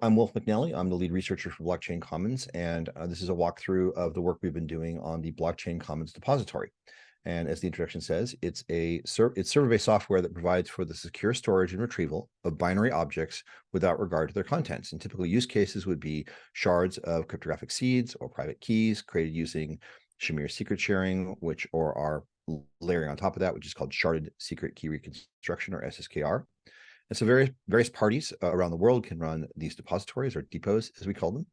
I'm Wolf McNally. I'm the lead researcher for Blockchain Commons, and this is a walkthrough of the work we've been doing on the Blockchain Commons depository. And as the introduction says, it's server-based software that provides for the secure storage and retrieval of binary objects without regard to their contents. And typical use cases would be shards of cryptographic seeds or private keys created using Shamir secret sharing, or are layering on top of that, which is called sharded secret key reconstruction, or SSKR. And so various parties around the world can run these depositories, or depots as we call them,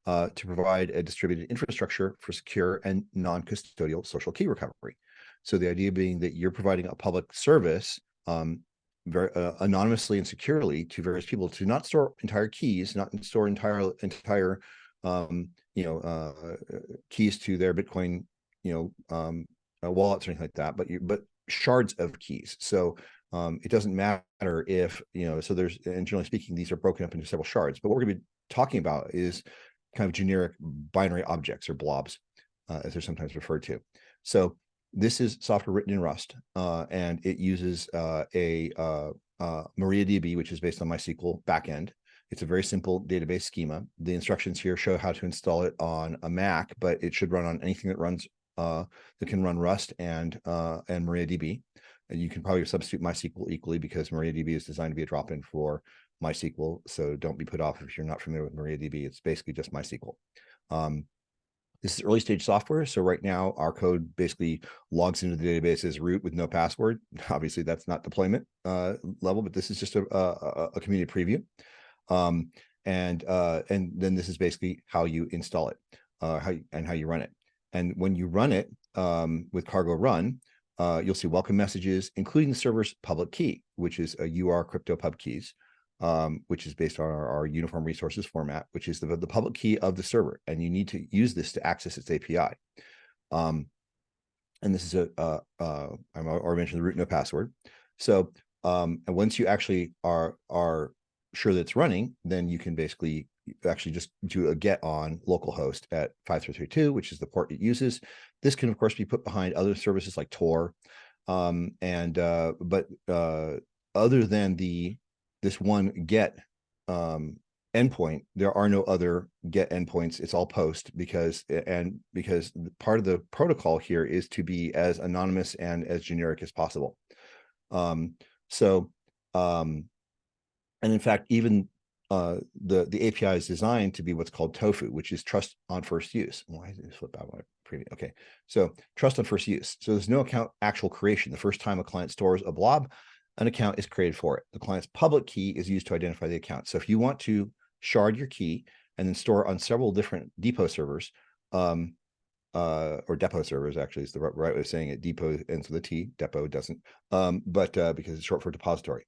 to provide a distributed infrastructure for secure and non-custodial social key recovery. So the idea being that you're providing a public service very anonymously and securely to various people to not store entire keys, not store entire keys to their Bitcoin wallets or anything like that, but shards of keys. So it doesn't matter if, so there's, and generally speaking, these are broken up into several shards. But what we're going to be talking about is kind of generic binary objects, or blobs, as they're sometimes referred to. So this is software written in Rust, and it uses MariaDB, which is based on MySQL backend. It's a very simple database schema. The instructions here show how to install it on a Mac, but it should run on anything that runs that can run Rust and MariaDB. And you can probably substitute MySQL equally, because MariaDB is designed to be a drop-in for MySQL. So don't be put off if you're not familiar with MariaDB. It's basically just MySQL. This is early stage software. So right now our code basically logs into the database as root with no password. Obviously that's not deployment level, but this is just a community preview. And then this is basically how you install it, how you run it. And when you run it with cargo run, you'll see welcome messages, including the server's public key, which is a UR crypto pub keys, which is based on our uniform resources format, which is the public key of the server. And you need to use this to access its API. And this is I already mentioned the root no password. So and once you actually are sure that it's running, then you can basically actually just do a get on localhost at 5332, which is the port it uses. This can of course be put behind other services like Tor, but other than this one get endpoint, there are no other get endpoints. It's all post, because part of the protocol here is to be as anonymous and as generic as possible. And in fact, even the API is designed to be what's called TOFU, which is trust on first use. Why did it flip out my preview? Okay, so trust on first use. So there's no account actual creation. The first time a client stores a blob, an account is created for it. The client's public key is used to identify the account. So if you want to shard your key and then store on several different Depo servers, or Depo servers, actually is the right way of saying it. Depo ends with a T, Depo doesn't, because it's short for depository.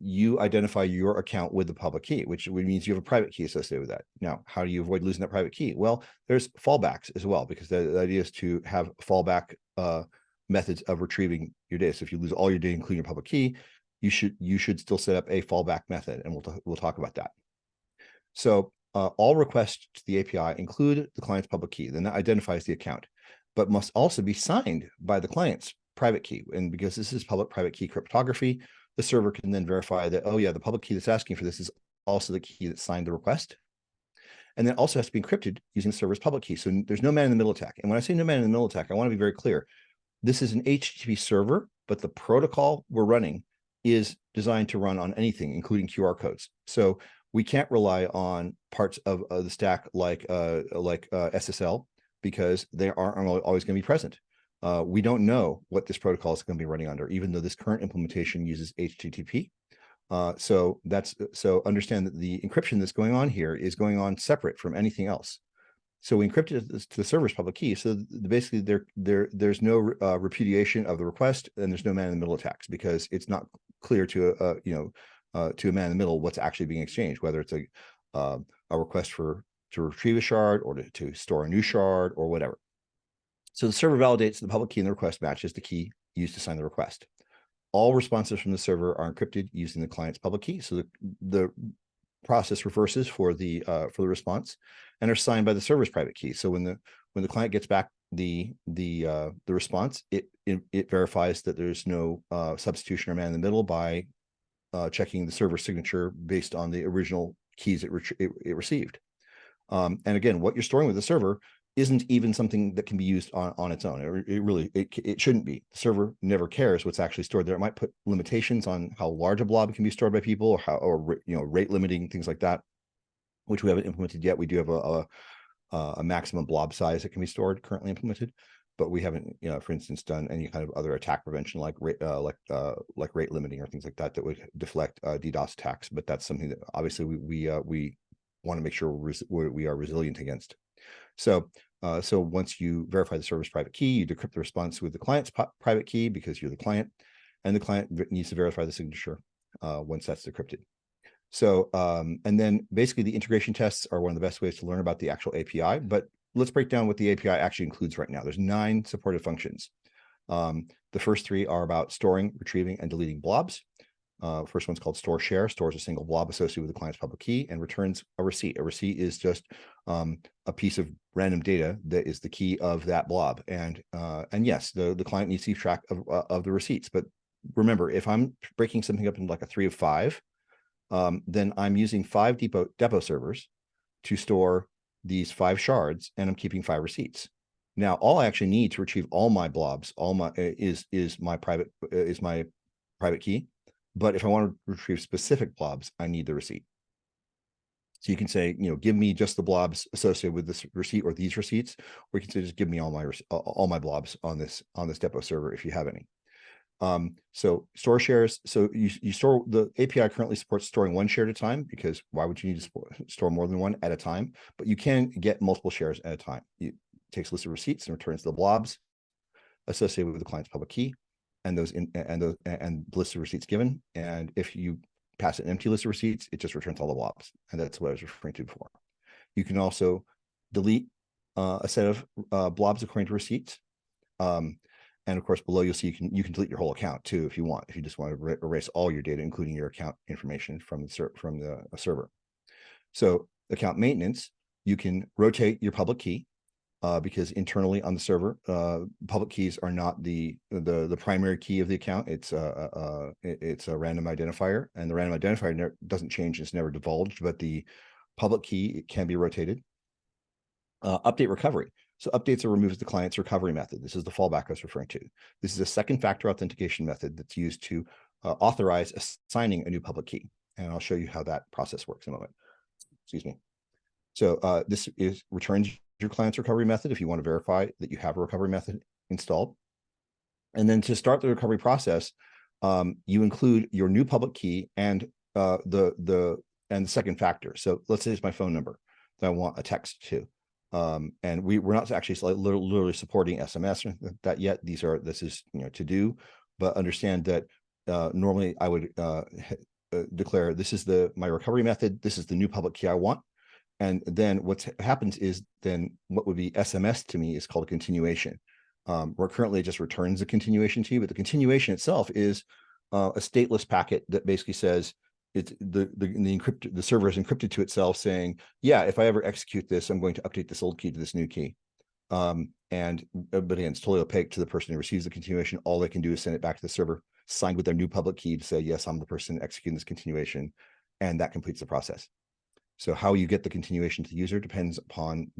You identify your account with the public key, which means you have a private key associated with that. Now, how do you avoid losing that private key? Well, there's fallbacks as well, because the idea is to have fallback methods of retrieving your data. So if you lose all your data, including your public key, you should still set up a fallback method, and we'll talk about that. So all requests to the API include the client's public key. Then that identifies the account, but must also be signed by the client's private key. And because this is public-private key cryptography, the server can then verify that, oh yeah, the public key that's asking for this is also the key that signed the request. And then also has to be encrypted using the server's public key. So there's no man-in-the-middle attack. And when I say no man-in-the-middle attack, I want to be very clear. This is an HTTP server, but the protocol we're running is designed to run on anything, including QR codes. So we can't rely on parts of the stack like SSL, because they aren't always going to be present. We don't know what this protocol is going to be running under, even though this current implementation uses HTTP. So understand that the encryption that's going on here is going on separate from anything else. So we encrypted it to the server's public key. So basically there's no repudiation of the request, and there's no man-in-the-middle attacks, because it's not clear to a man-in-the-middle what's actually being exchanged, whether it's a request to retrieve a shard or to store a new shard or whatever. So the server validates the public key in the request matches the key used to sign the request. All responses from the server are encrypted using the client's public key. So the process reverses for the response, and are signed by the server's private key. So when the client gets back the response, it verifies that there's no substitution or man in the middle by checking the server signature based on the original keys it received. And again, what you're storing with the server isn't even something that can be used on its own. It shouldn't be. The server never cares what's actually stored there. It might put limitations on how large a blob can be stored by people, or rate limiting, things like that, which we haven't implemented yet. We do have a maximum blob size that can be stored currently implemented, but we haven't, for instance, done any kind of other attack prevention like rate limiting or things like that would deflect DDoS attacks. But that's something that obviously we want to make sure we are resilient against. So once you verify the server's private key, you decrypt the response with the client's private key because you're the client, and the client needs to verify the signature once that's decrypted. So, and then basically the integration tests are one of the best ways to learn about the actual API, but let's break down what the API actually includes right now. There's 9 supported functions. The first 3 are about storing, retrieving, and deleting blobs. First one's called store share, stores a single blob associated with the client's public key and returns a receipt. A receipt is just a piece of random data that is the key of that blob. And yes, the client needs to keep track of the receipts. But remember, if I'm breaking something up into like a 3 of 5, then I'm using 5 Depo servers to store these 5 shards, and I'm keeping 5 receipts. Now, all I actually need to retrieve all my blobs, is my private key. But if I want to retrieve specific blobs, I need the receipt. So you can say, give me just the blobs associated with this receipt or these receipts, or you can say just give me all my blobs on this Depo server if you have any. So store shares. So you store, the API currently supports storing 1 share at a time, because why would you need to store more than 1 at a time? But you can get multiple shares at a time. It takes a list of receipts and returns the blobs associated with the client's public key and the list of receipts given. And if you pass an empty list of receipts, it just returns all the blobs. And that's what I was referring to before. You can also delete a set of blobs according to receipts. And of course, below you'll see you can delete your whole account too if you want, if you just want to erase all your data, including your account information from the server. So account maintenance, you can rotate your public key because internally on the server, public keys are not the primary key of the account. It's a random identifier, and the random identifier doesn't change; it's never divulged. But the public key can be rotated. Update recovery. So updates are removed as the client's recovery method. This is the fallback I was referring to. This is a second factor authentication method that's used to authorize assigning a new public key. And I'll show you how that process works in a moment. Excuse me. So this returns your client's recovery method if you want to verify that you have a recovery method installed. And then to start the recovery process, you include your new public key and the second factor. So let's say it's my phone number that I want a text to. And we're not actually literally supporting SMS or that yet. This is to do, but understand that normally I would declare this is my recovery method. This is the new public key I want. And then what happens is then what would be SMS to me is called a continuation. Where currently it just returns a continuation to you, but the continuation itself is a stateless packet that basically says, it's the server is encrypted to itself, saying, yeah, if I ever execute this, I'm going to update this old key to this new key. But again, it's totally opaque to the person who receives the continuation. All they can do is send it back to the server, signed with their new public key to say, yes, I'm the person executing this continuation, and that completes the process. So how you get the continuation to the user depends upon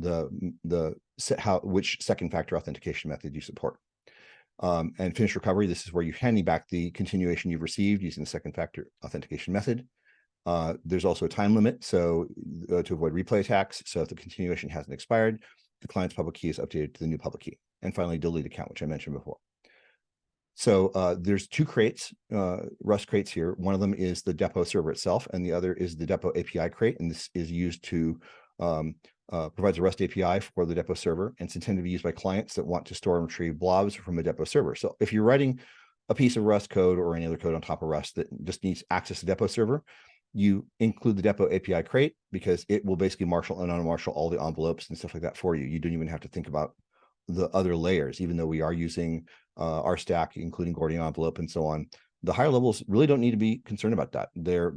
which second factor authentication method you support. And finish recovery, this is where you're handing back the continuation you've received using the second factor authentication method. There's also a time limit, so to avoid replay attacks. So if the continuation hasn't expired, the client's public key is updated to the new public key. And finally, delete account, which I mentioned before. So there's 2 crates, Rust crates here. One of them is the Depo server itself, and the other is the Depo API crate. And this is used to provides a REST API for the Depo server, and it's intended to be used by clients that want to store and retrieve blobs from a Depo server. So if you're writing a piece of Rust code or any other code on top of Rust that just needs access to Depo server, you include the Depo API crate because it will basically marshal and unmarshal all the envelopes and stuff like that for you. You don't even have to think about the other layers, even though we are using our stack, including Gordian envelope and so on. The higher levels really don't need to be concerned about that. They're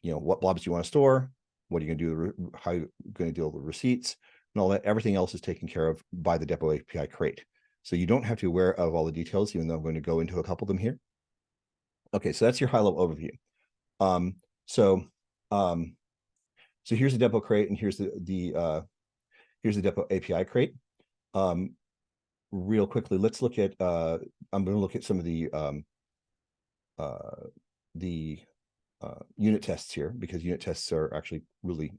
what blobs do you want to store? What are you going to do? How are you going to deal with receipts and all that? Everything else is taken care of by the Depo API crate. So you don't have to be aware of all the details, even though I'm going to go into a couple of them here. Okay, so that's your high-level overview. So here's the Depo crate, and here's the Depo API crate. Real quickly, let's look at I'm going to look at some of the unit tests here, because unit tests are actually really,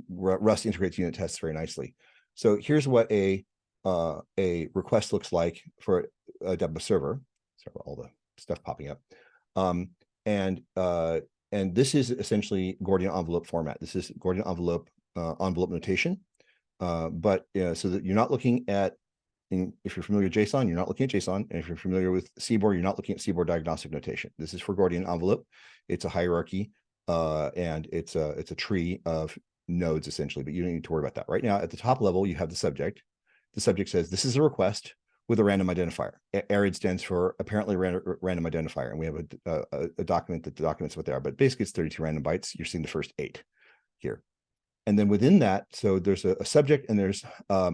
Rust integrates unit tests very nicely. So here's what a request looks like for a Depo server. Sorry about all the stuff popping up. And this is essentially Gordian envelope format. This is Gordian envelope notation. But so that you're not looking at, if you're familiar with JSON, you're not looking at JSON. And if you're familiar with CBOR, you're not looking at CBOR diagnostic notation. This is for Gordian envelope. It's a hierarchy, and it's a tree of nodes essentially, but you don't need to worry about that. Right now, at the top level, you have the subject. The subject says, this is a request with a random identifier. ARID stands for apparently random identifier. And we have a document that documents what they are, but basically it's 32 random bytes. You're seeing the first 8 here. And then within that, so there's a subject, and there's a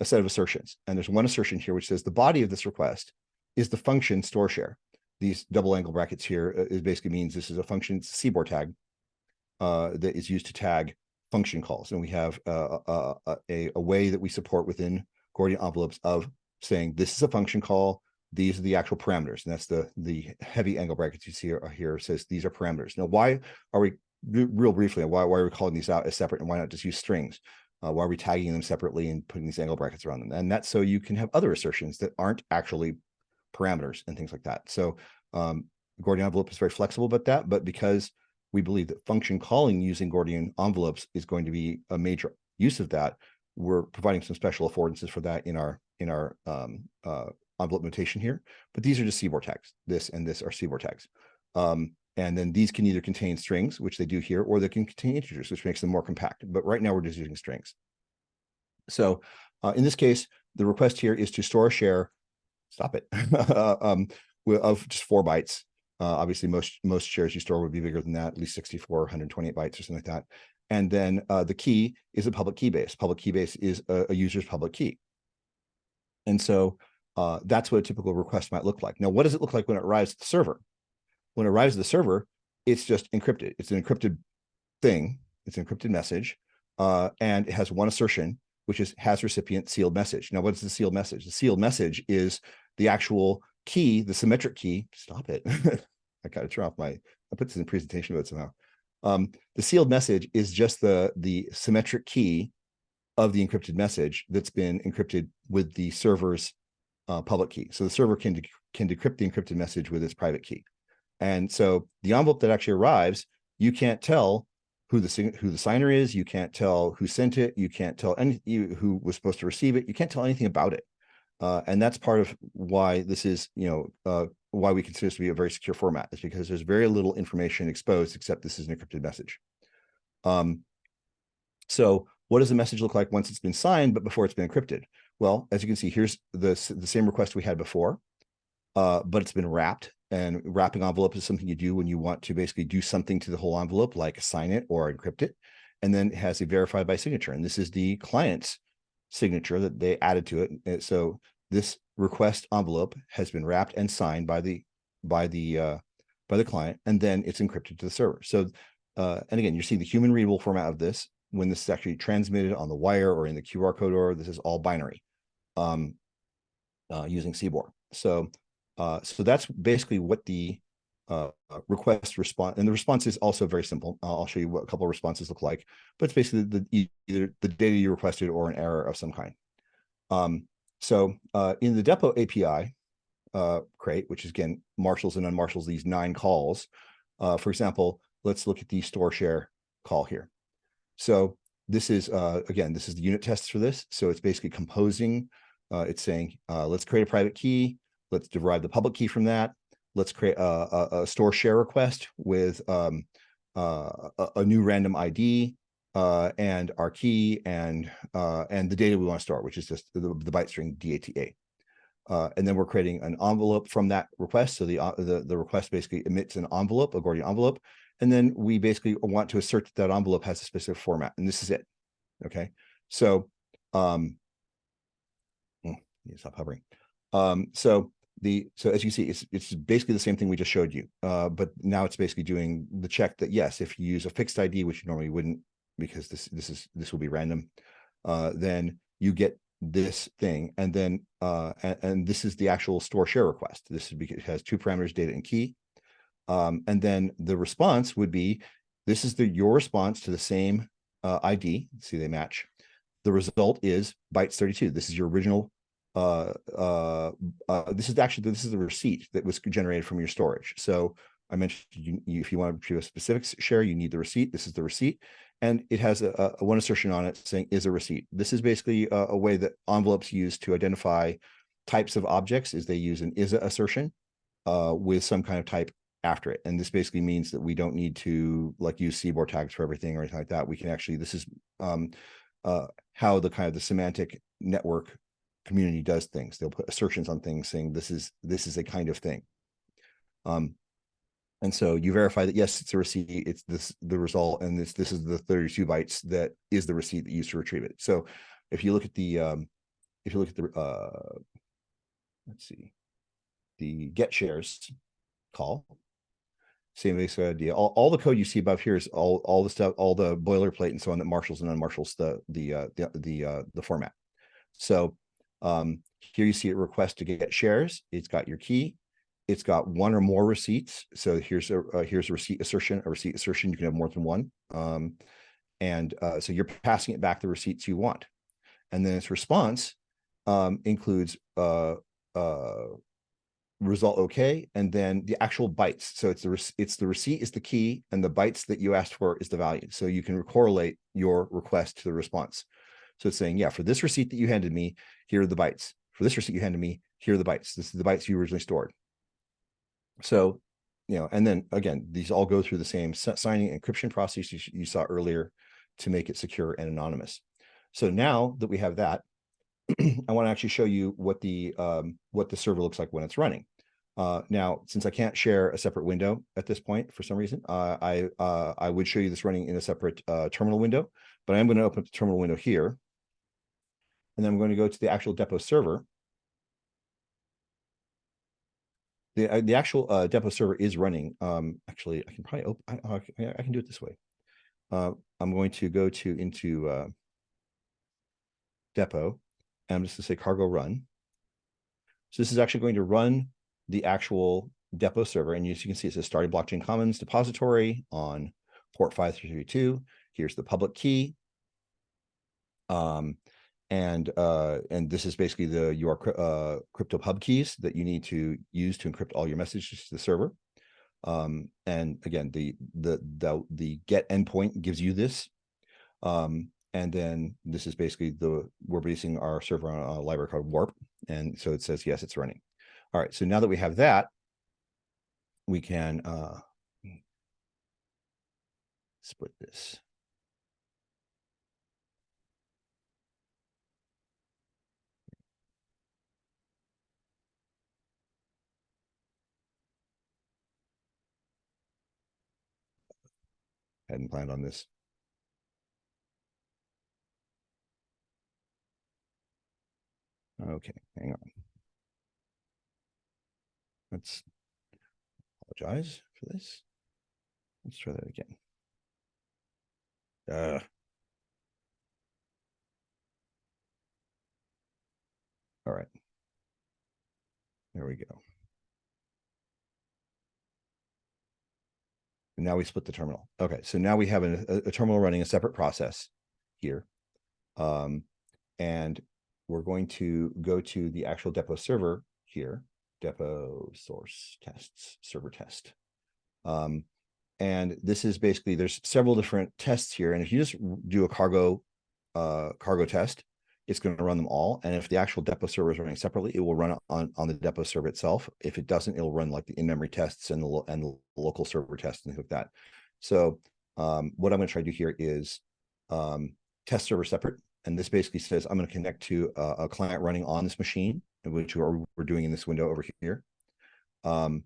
set of assertions. And there's one assertion here which says the body of this request is the function store share. These double angle brackets here is basically means this is a function, it's a CBOR tag that is used to tag function calls. And we have a way that we support within Gordian envelopes of saying this is a function call, these are the actual parameters. And that's the heavy angle brackets you see here says these are parameters. Now, why are we, real briefly, why are we calling these out as separate, and why not just use strings? Why are we tagging them separately and putting these angle brackets around them? And that's so you can have other assertions that aren't actually parameters and things like that. So Gordian envelope is very flexible about that, but because we believe that function calling using Gordian envelopes is going to be a major use of that, we're providing some special affordances for that in our envelope notation here. But these are just CBOR tags. This and this are CBOR tags. And then these can either contain strings, which they do here, or they can contain integers, which makes them more compact. But right now we're just using strings. So in this case, the request here is to store a share, stop it, of just 4 bytes. Obviously, most shares you store would be bigger than that, at least 64, 128 bytes or something like that. And then the key is a public key base. Public key base is a user's public key. And so that's what a typical request might look like. Now, what does it look like when it arrives at the server? When it arrives at the server, it's just encrypted. It's an encrypted thing. It's an encrypted message. And it has one assertion, which is has recipient sealed message. Now, what is the sealed message? The sealed message is the actual key, the symmetric key. Stop it. I got to turn off I put this in presentation mode somehow. The sealed message is just the symmetric key of the encrypted message that's been encrypted with the server's public key. So the server can decrypt the encrypted message with its private key. And so the envelope that actually arrives, you can't tell who the signer is. You can't tell who sent it. You can't tell who was supposed to receive it. You can't tell anything about it. And that's part of why this is, why we consider this to be a very secure format, is because there's very little information exposed except this is an encrypted message. So what does the message look like once it's been signed, but before it's been encrypted? Well, as you can see, here's the same request we had before, but it's been wrapped. And wrapping envelope is something you do when you want to basically do something to the whole envelope, like assign it or encrypt it. And then it has a verified by signature. And this is the client's signature that they added to it. And so this request envelope has been wrapped and signed by the client, and then it's encrypted to the server. So, and again, you're seeing the human readable format of this. When this is actually transmitted on the wire or in the QR code, or this is all binary using CBOR. So that's basically what the request response, and the response is also very simple. I'll show you what a couple of responses look like, but it's basically either the data you requested or an error of some kind. So in the Depo API crate, which is again marshals and unmarshals these 9 calls. For example, let's look at the store share call here. So this is again, this is the unit tests for this. So it's basically composing. It's saying let's create a private key. Let's derive the public key from that. Let's create a store share request with a new random ID and our key and the data we want to store, which is just the byte string DATA. And then we're creating an envelope from that request. So the request basically emits an envelope, a Gordian envelope, and then we basically want to assert that that envelope has a specific format, and this is it. Okay, so stop hovering. So so as you see, it's basically the same thing we just showed you, but now it's basically doing the check that yes, if you use a fixed ID, which you normally wouldn't, because this will be random, then you get this thing, and then and this is the actual store share request. This is because it has two parameters, data and key, and then the response would be this is your response to the same ID. See, they match. The result is bytes 32. This is your original. This is the receipt that was generated from your storage. So I mentioned if you want to do a specific share, you need the receipt. This is the receipt, and it has a one assertion on it saying is a receipt. This is basically a way that envelopes use to identify types of objects. Is they use an is assertion with some kind of type after it, and this basically means that we don't need to like use CBOR tags for everything or anything like that. We can actually, this is how the kind of the semantic network community does things. They'll put assertions on things saying this is a kind of thing. And so you verify that yes, it's a receipt, it's the result, and this is the 32 bytes that is the receipt that you used to retrieve it. So if you look at the let's see, the get shares call, same basic idea. All the code you see above here is all the stuff, all the boilerplate and so on that marshals and unmarshals the format. So here you see a request to get shares. It's got your key. It's got one or more receipts. So here's a receipt assertion. A receipt assertion, you can have more than one. So you're passing it back the receipts you want. And then its response includes result okay, and then the actual bytes. So it's the receipt is the key, and the bytes that you asked for is the value. So you can correlate your request to the response. So it's saying, yeah, for this receipt that you handed me, here are the bytes. For this receipt you handed me, here are the bytes. This is the bytes you originally stored. So, and then again, these all go through the same signing encryption process you saw earlier to make it secure and anonymous. So now that we have that, I want to actually show you what the server looks like when it's running. Now, since I can't share a separate window at this point for some reason, I would show you this running in a separate terminal window, but I'm going to open up the terminal window here, and then I'm going to go to the actual Depo server. The actual Depo server is running. Actually, I can probably open. I can do it this way. I'm going to go into Depo, and I'm just going to say cargo run. So this is actually going to run the actual Depo server, and as you can see, it says starting blockchain commons depository on port 5332. Here's the public key. And this is basically your crypto pub keys that you need to use to encrypt all your messages to the server. And again, the get endpoint gives you this. And then this is basically we're basing our server on a library called Warp. And so it says, yes, it's running. All right. So now that we have that, we can split this. Hadn't planned on this. Okay, hang on. Let's apologize for this. Let's try that again. All right. There we go. And now we split the terminal. Okay, so now we have a terminal running a separate process here. And we're going to go to the actual Depo server here, Depo source tests, server test. And this is basically, there's several different tests here. And if you just do a cargo test, it's going to run them all. And if the actual Depo server is running separately, it will run on the Depo server itself. If it doesn't, it'll run like the in-memory tests and the local server tests and things like that. So what I'm going to try to do here is test server separate. And this basically says I'm going to connect to a client running on this machine, which we're doing in this window over here. So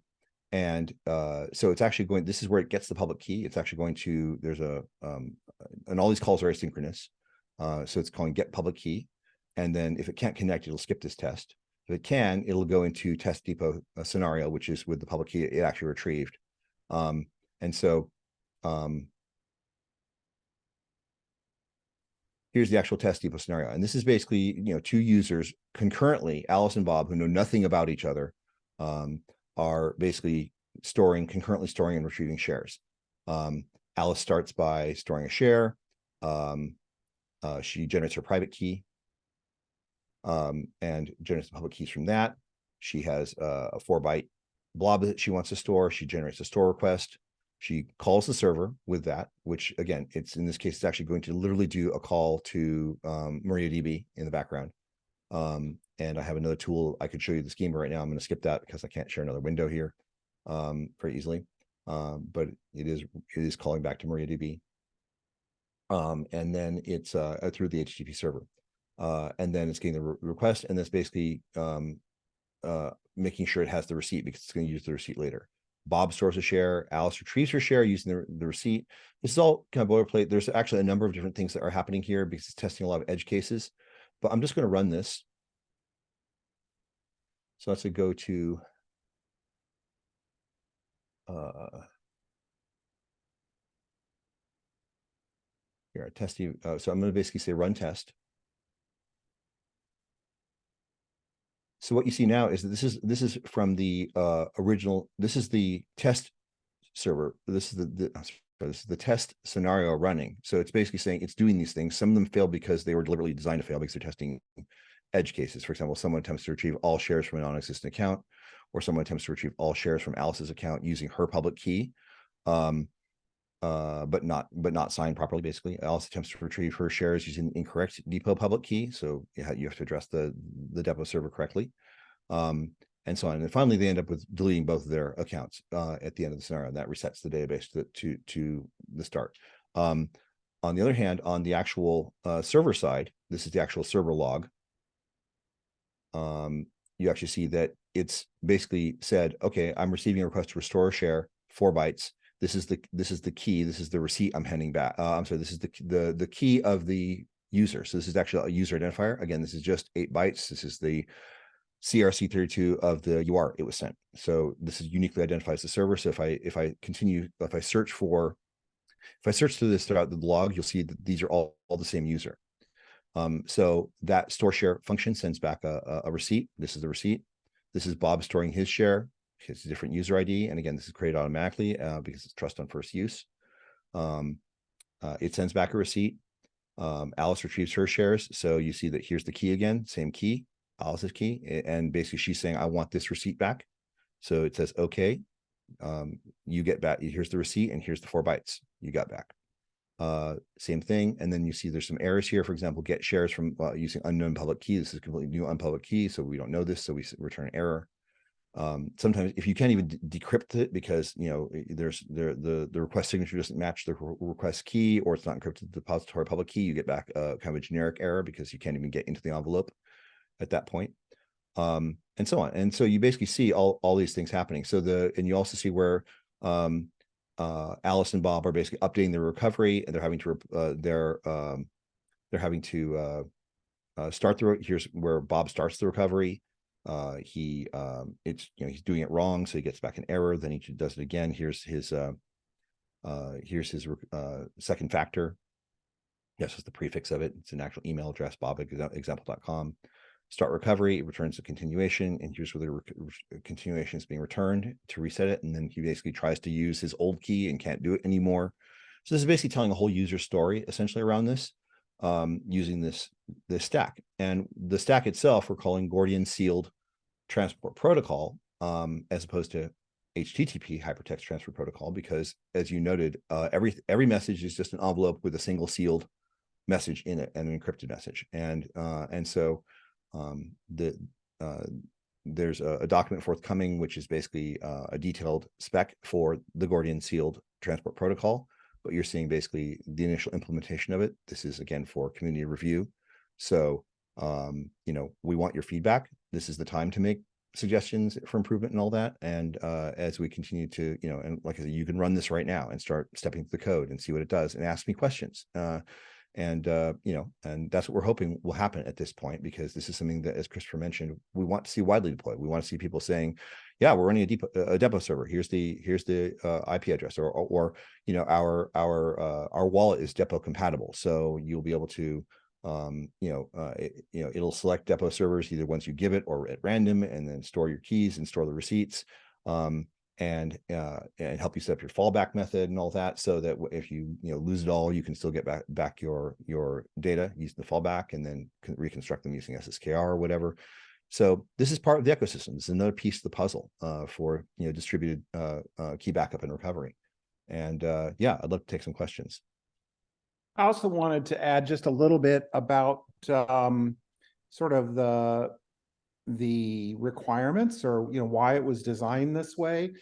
it's actually going, this is where it gets the public key. It's actually going to, there's and all these calls are asynchronous. So it's calling get public key. And then if it can't connect, it'll skip this test. If it can, it'll go into test Depo scenario, which is with the public key it actually retrieved. And so here's the actual test Depo scenario. And this is basically, two users concurrently, Alice and Bob, who know nothing about each other, are basically concurrently storing and retrieving shares. Alice starts by storing a share. She generates her private key and generates the public keys from that. She has a 4-byte blob that she wants to store. She generates a store request. She calls the server with that, which again, in this case, it's actually going to literally do a call to MariaDB in the background. And I have another tool I could show you the schema right now. I'm going to skip that because I can't share another window here very easily. But it is calling back to MariaDB. And then it's through the HTTP server. And then it's getting the request, and that's basically making sure it has the receipt because it's going to use the receipt later. Bob stores a share. Alice retrieves her share using the receipt. This is all kind of boilerplate. There's actually a number of different things that are happening here because it's testing a lot of edge cases. But I'm just going to run this. So let's go to here, testing. So I'm going to basically say run test. So what you see now is that this is from the original. This is the test server. This is the test scenario running. So it's basically saying it's doing these things. Some of them fail because they were deliberately designed to fail because they're testing edge cases. For example, someone attempts to retrieve all shares from a non-existent account, or someone attempts to retrieve all shares from Alice's account using her public key, but not signed properly. Basically, Alice attempts to retrieve her shares using the incorrect Depo public key. So you have to address the Depo server correctly. And so on. And finally, they end up with deleting both of their accounts at the end of the scenario. And that resets the database to the start. On the other hand, on the actual server side, this is the actual server log. You actually see that it's basically said, okay, I'm receiving a request to restore a share, 4 bytes. This is the key. This is the receipt I'm handing back. I'm sorry, this is the key of the user. So this is actually a user identifier. Again, this is just 8 bytes. This is the CRC32 of the UART it was sent. So this is uniquely identifies the server. So if I search through this throughout the log, you'll see that these are all the same user. So that store share function sends back a receipt. This is the receipt. This is Bob storing his share. It's a different user ID. And again, this is created automatically because it's trust on first use. It sends back a receipt. Alice retrieves her shares. So you see that here's the key again, same key. Alice's key, and basically she's saying, I want this receipt back. So it says, okay, you get back, here's the receipt, and here's the 4 bytes you got back. Same thing. And then you see there's some errors here. For example, get shares from using unknown public key. This is a completely new unpublic key, so we don't know this, so we return an error. Sometimes if you can't even decrypt it because the request signature doesn't match the request key, or it's not encrypted the depository public key, you get back kind of a generic error because you can't even get into the envelope at that point, and so on. And so you basically see all these things happening. So and you also see where Alice and Bob are basically updating their recovery, and they're having to start here's where Bob starts the recovery. He's doing it wrong, so he gets back an error. Then he does it again. Here's his second factor. Yes, it's the prefix of it. It's an actual email address, bob@example.com. Start recovery, it returns the continuation, and here's where the continuation is being returned to reset it. And then he basically tries to use his old key and can't do it anymore. So this is basically telling a whole user story essentially around this, using this stack. And the stack itself we're calling Gordian Sealed Transport Protocol, as opposed to HTTP Hypertext Transfer Protocol, because as you noted, every message is just an envelope with a single sealed message in it, and an encrypted message. And so there's a document forthcoming, which is basically a detailed spec for the Gordian Sealed Transport Protocol, but you're seeing basically the initial implementation of it. This is again for community review. So, we want your feedback. This is the time to make suggestions for improvement and all that. And as we continue to, and like I said, you can run this right now and start stepping through the code and see what it does and ask me questions. And and that's what we're hoping will happen at this point, because this is something that, as Christopher mentioned, we want to see widely deployed. We want to see people saying, yeah, we're running a Depo server. Here's the IP address, or our wallet is Depo compatible, so you'll be able to it'll select Depo servers either once you give it or at random, and then store your keys and store the receipts, and help you set up your fallback method and all that, so that if you lose it all, you can still get back your data using the fallback, and then reconstruct them using SSKR or whatever. So this is part of the ecosystem. It's another piece of the puzzle for distributed key backup and recovery. And yeah, I'd love to take some questions. I also wanted to add just a little bit about sort of the requirements, or why it was designed this way.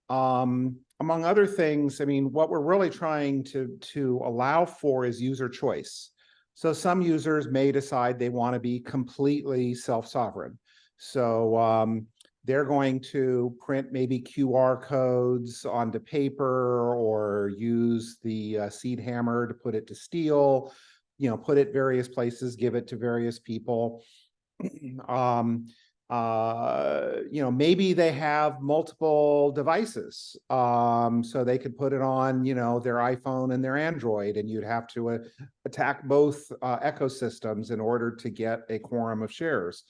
Among other things, I mean, what we're really trying to allow for is user choice. So some users may decide they want to be completely self-sovereign. So they're going to print maybe QR codes onto paper, or use the seed hammer to put it to steel, put it various places, give it to various people. Maybe they have multiple devices, so they could put it on, their iPhone and their Android, and you'd have to attack both ecosystems in order to get a quorum of shares.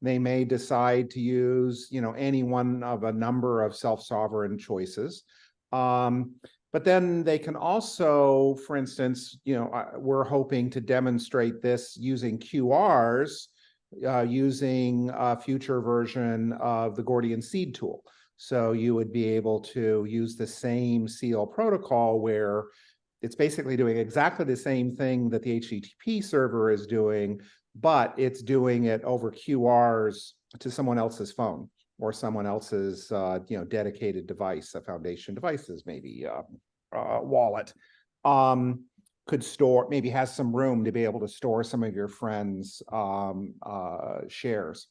They may decide to use, any one of a number of self-sovereign choices. But then they can also, for instance, we're hoping to demonstrate this using QRs, using a future version of the Gordian seed tool. So you would be able to use the same seal protocol, where it's basically doing exactly the same thing that the HTTP server is doing, but it's doing it over QRs to someone else's phone, or someone else's dedicated device, a foundation devices, maybe wallet. Could store, maybe has some room to be able to store some of your friends' shares.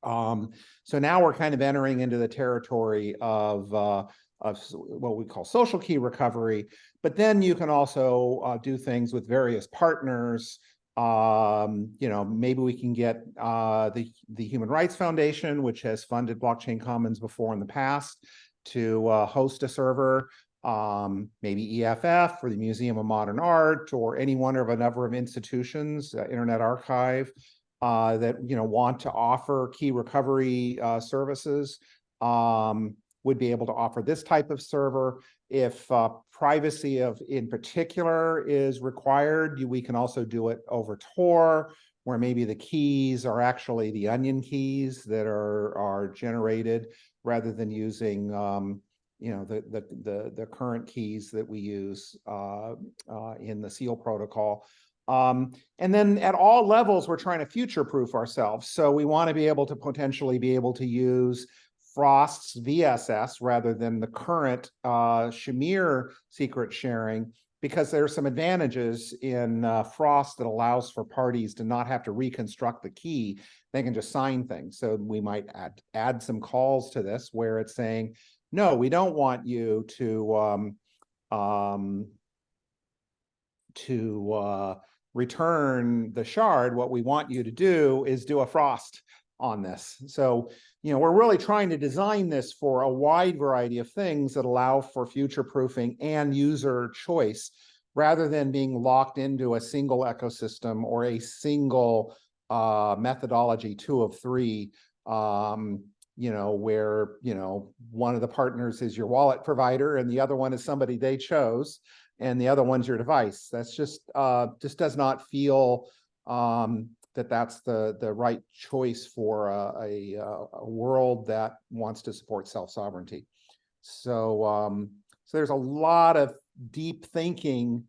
So now we're kind of entering into the territory of what we call social key recovery, but then you can also do things with various partners. Maybe we can get the Human Rights Foundation, which has funded Blockchain Commons before in the past, to host a server. Maybe EFF or the Museum of Modern Art, or any one of a number of institutions, Internet Archive, that want to offer key recovery services, would be able to offer this type of server. If privacy in particular is required, we can also do it over Tor, where maybe the keys are actually the onion keys that are generated, rather than using the current keys that we use in the seal protocol. And then at all levels, we're trying to future-proof ourselves. So we want to be able to potentially be able to use Frost's VSS rather than the current Shamir secret sharing, because there are some advantages in Frost that allows for parties to not have to reconstruct the key. They can just sign things. So we might add some calls to this, where it's saying, no, we don't want you to return the shard. What we want you to do is do a Frost on this. So, we're really trying to design this for a wide variety of things that allow for future proofing and user choice, rather than being locked into a single ecosystem or a single methodology, 2 of 3, where, one of the partners is your wallet provider and the other one is somebody they chose, and the other one's your device. That's just does not feel that's the right choice for a world that wants to support self-sovereignty. So there's a lot of deep thinking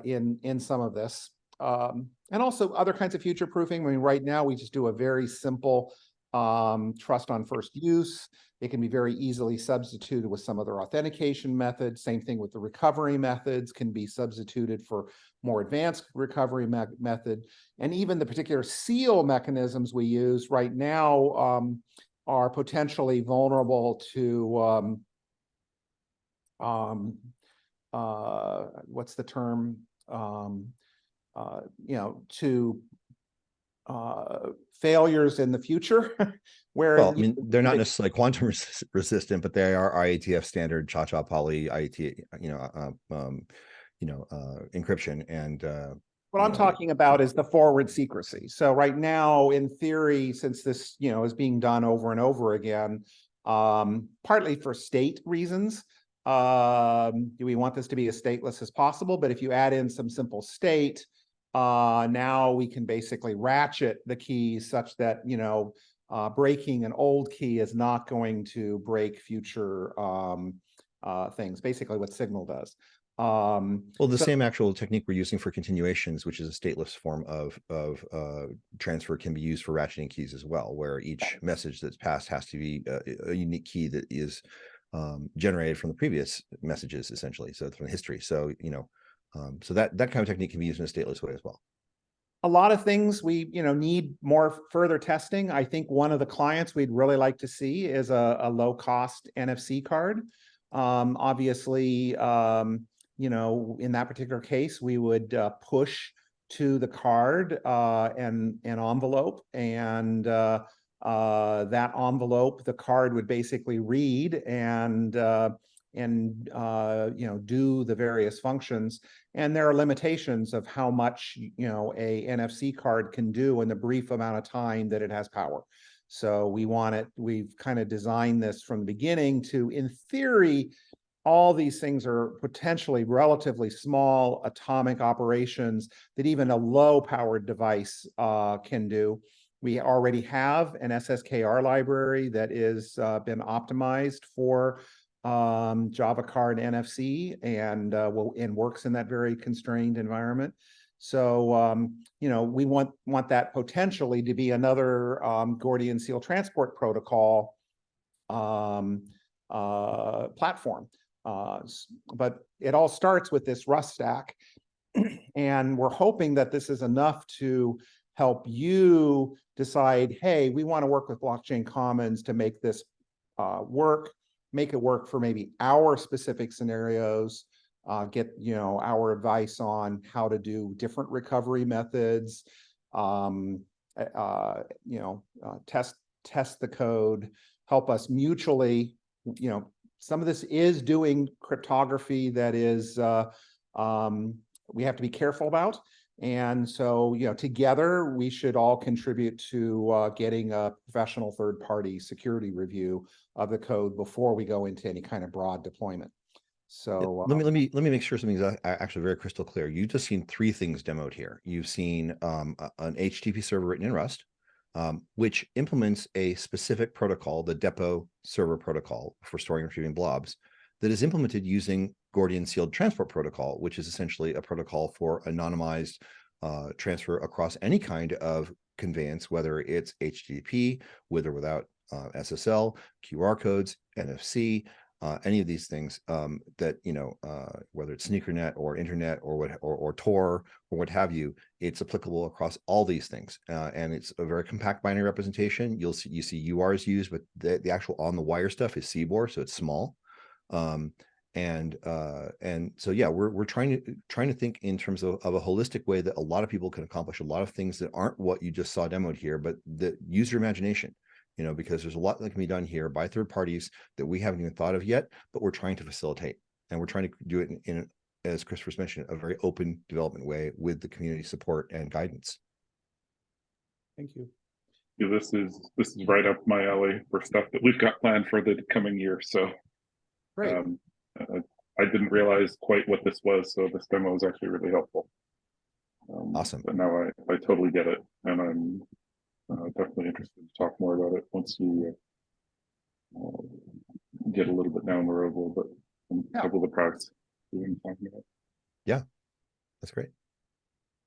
in some of this, and also other kinds of future proofing. I mean, right now we just do a very simple trust on first use. It can be very easily substituted with some other authentication method. Same thing with the recovery methods, can be substituted for more advanced recovery method. And even the particular seal mechanisms we use right now are potentially vulnerable to what's the term? you know, to failures in the future where Well, I mean, they're not necessarily quantum resistant, but they are IETF standard cha-cha poly IET, encryption. And what I'm talking about is the forward secrecy. So right now, in theory, since this, you know, is being done over and over again, partly for state reasons, do we want this to be as stateless as possible? But if you add in some simple state, now we can basically ratchet the keys such that, you know, breaking an old key is not going to break future things, basically what Signal does. Well, the same actual technique we're using for continuations, which is a stateless form of transfer, can be used for ratcheting keys as well, where each message that's passed has to be a unique key that is generated from the previous messages, essentially, so from history. So, you know, so that kind of technique can be used in a stateless way as well. A lot of things we, you know, need more further testing. I think one of the clients we'd really like to see is a low cost NFC card. Obviously, you know, in that particular case, we would push to the card an envelope, and that envelope, the card would basically read and you know, do the various functions. And there are limitations of how much, you know, a NFC card can do in the brief amount of time that it has power. So we've kind of designed this from the beginning to, in theory, all these things are potentially relatively small atomic operations that even a low-powered device can do. We already have an SSKR library that is been optimized for Java card NFC and works in that very constrained environment. So you know, we want that potentially to be another Gordian Sealed Transport Protocol platform. But it all starts with this Rust stack, and we're hoping that this is enough to help you decide, hey, we want to work with Blockchain Commons to make this make it work for maybe our specific scenarios, get, you know, our advice on how to do different recovery methods, you know, test the code, help us mutually, you know, some of this is doing cryptography that is, we have to be careful about. And so, you know, together we should all contribute to getting a professional third-party security review of the code before we go into any kind of broad deployment. So let me make sure something's actually very crystal clear. You've just seen three things demoed here. You've seen an HTTP server written in Rust, which implements a specific protocol, the Depo server protocol for storing and retrieving blobs, that is implemented using Gordian Sealed Transport Protocol, which is essentially a protocol for anonymized transfer across any kind of conveyance, whether it's HTTP, with or without SSL, QR codes, NFC, any of these things that, you know, whether it's sneakernet or internet or Tor or what have you, it's applicable across all these things. And it's a very compact binary representation. You see URs used, but the actual on the wire stuff is CBOR, so it's small. And so yeah, we're trying to think in terms of a holistic way that a lot of people can accomplish a lot of things that aren't what you just saw demoed here, but that use your imagination. You know, because there's a lot that can be done here by third parties that we haven't even thought of yet, but we're trying to facilitate, and we're trying to do it in as Christopher's mentioned, a very open development way with the community support and guidance. thank you. Yeah, this is right up my alley for stuff that we've got planned for the coming year. So Great. I didn't realize quite what this was, so this demo is actually really helpful. Awesome. But now I totally get it, and I'm definitely interested to talk more about it once we get a little bit down the road a little bit and a couple of the products we've been talking about. Yeah, that's great.